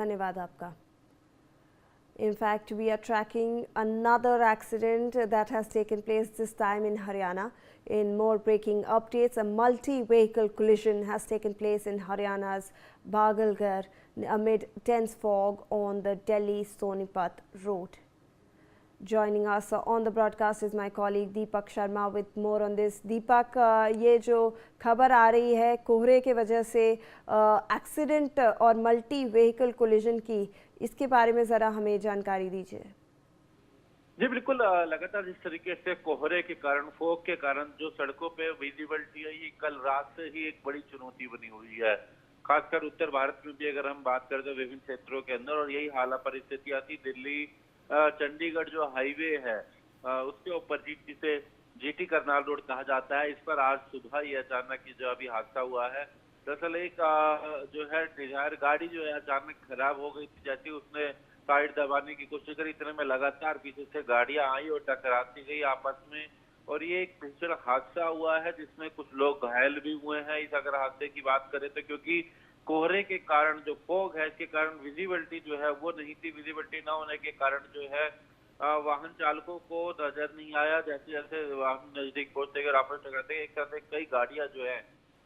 धन्यवाद आपका। In fact, we are tracking another accident that has taken place this time in Haryana. In more breaking updates, a multi-vehicle collision has taken place in Haryana's Bagalgarh amid dense fog on the Delhi-Sonipat road. Joining us on the broadcast is my colleague Deepak Sharma with more on this. Deepak, ये जो खबर आ रही है कोहरे के वजह से accident और मल्टी व्हीकल कोलिजन की, इसके बारे में ज़रा हमें जानकारी दीजिए। जी बिल्कुल, लगातार जिस तरीके से कोहरे के कारण, फोग के कारण जो सड़कों पे विजिबिलिटी है, ये कल रात से ही एक बड़ी चुनौती बनी हुई है। खासकर उत्तर भारत में भी अगर हम बात करें तो विभिन्न क्षेत्रों के अंदर, और यही हाल परिस्थितियां थी। दिल्ली चंडीगढ़ जो हाईवे है उसके ऊपर जिसे जीटी करनाल रोड कहा जाता है, इस पर आज सुबह ये अचानक जो अभी हादसा हुआ है। दरअसल एक जो है डिजायर गाड़ी जो है अचानक खराब हो गई थी। जैसे उसने साइड दबाने की कोशिश करी, इतने में लगातार पीछे से गाड़ियां आई और टकराती गई आपस में, और ये एक भीषण हादसा हुआ है जिसमें कुछ लोग घायल भी हुए हैं। इस अगर हादसे की बात करें तो क्योंकि कोहरे के कारण जो फॉग है, इसके कारण विजिबिलिटी जो है वो नहीं थी। विजिबिलिटी ना होने के कारण जो है वाहन चालकों को नजर नहीं आया। जैसे जैसे वाहन नजदीक पहुंचते गए, आपस में टकराते, एक साथ कई गाड़ियां जो है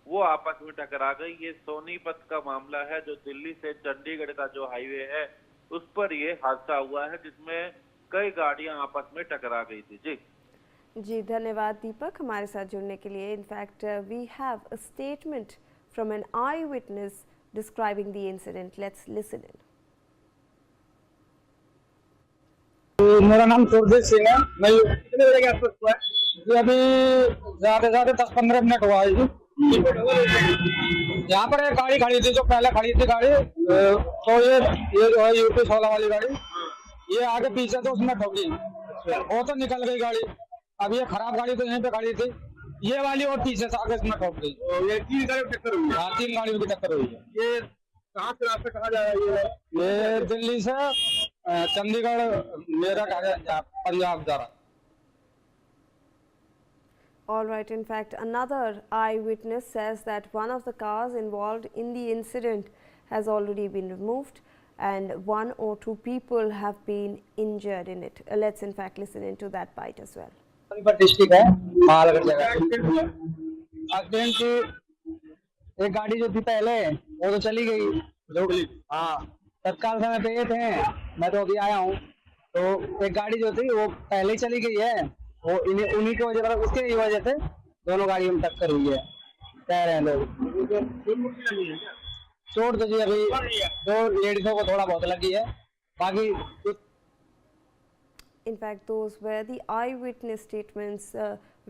वो आपस में टकरा गई। ये सोनीपत का मामला है, जो दिल्ली से चंडीगढ़ का जो हाईवे है उस पर ये हादसा हुआ है, जिसमें कई गाड़ियां आपस में टकरा गई थी। जी धन्यवाद दीपक हमारे साथ जुड़ने के लिए। In fact we have a statement from an eyewitness describing the incident. Let's listen in. मेरा नाम सुरजीत सिंह है। मैं कितने बजे के आसपास हुआ है? ये अभी ज्यादा 10-15 मिनट हुआ है जी। यहाँ पर एक गाड़ी खड़ी थी, जो पहले खड़ी थी गाड़ी, तो ये जो है यूपी 16 वाली गाड़ी, ये आगे पीछे तो उसमें ठोकी, वो तो निकल गई गाड़ी। अब ये खराब गाड़ी तो यहीं पे खड़ी थी, ये वाली और पीछे से आगे इसमें ठोक गई। ये 3 गाड़ियों की टक्कर हुई है? हाँ, 3 गाड़ियों की टक्कर हुई है। ये कहाँ से रास्ता कहाँ जा रहा है? ये दिल्ली से चंडीगढ़ मेरठ पंजाब जा रहा है। All right, in fact, another eyewitness says that one of the cars involved in the incident has already been removed and 1 or 2 people have been injured in it. Let's in fact listen into that bite as well. District है मालगढ़ जगह। Accident की एक गाड़ी जो थी पहले वो तो चली गई। हाँ, तत्काल समय पे ये थे, मैं तो अभी आया हूँ। तो एक गाड़ी जो थी वो पहले ही चली गई है, वो उन्हीं की वजह, उसके वजह से दोनों गाड़ियों में टक्कर हुई है, कह रहे हैं लोग। चोट तो जी अभी 2 लेडीजों को थोड़ा बहुत लगी है, बाकी In fact, those were the eyewitness statements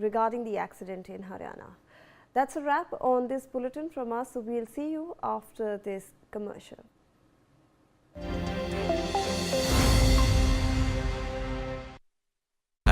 regarding the accident in Haryana. That's a wrap on this bulletin from us. So we'll see you after this commercial.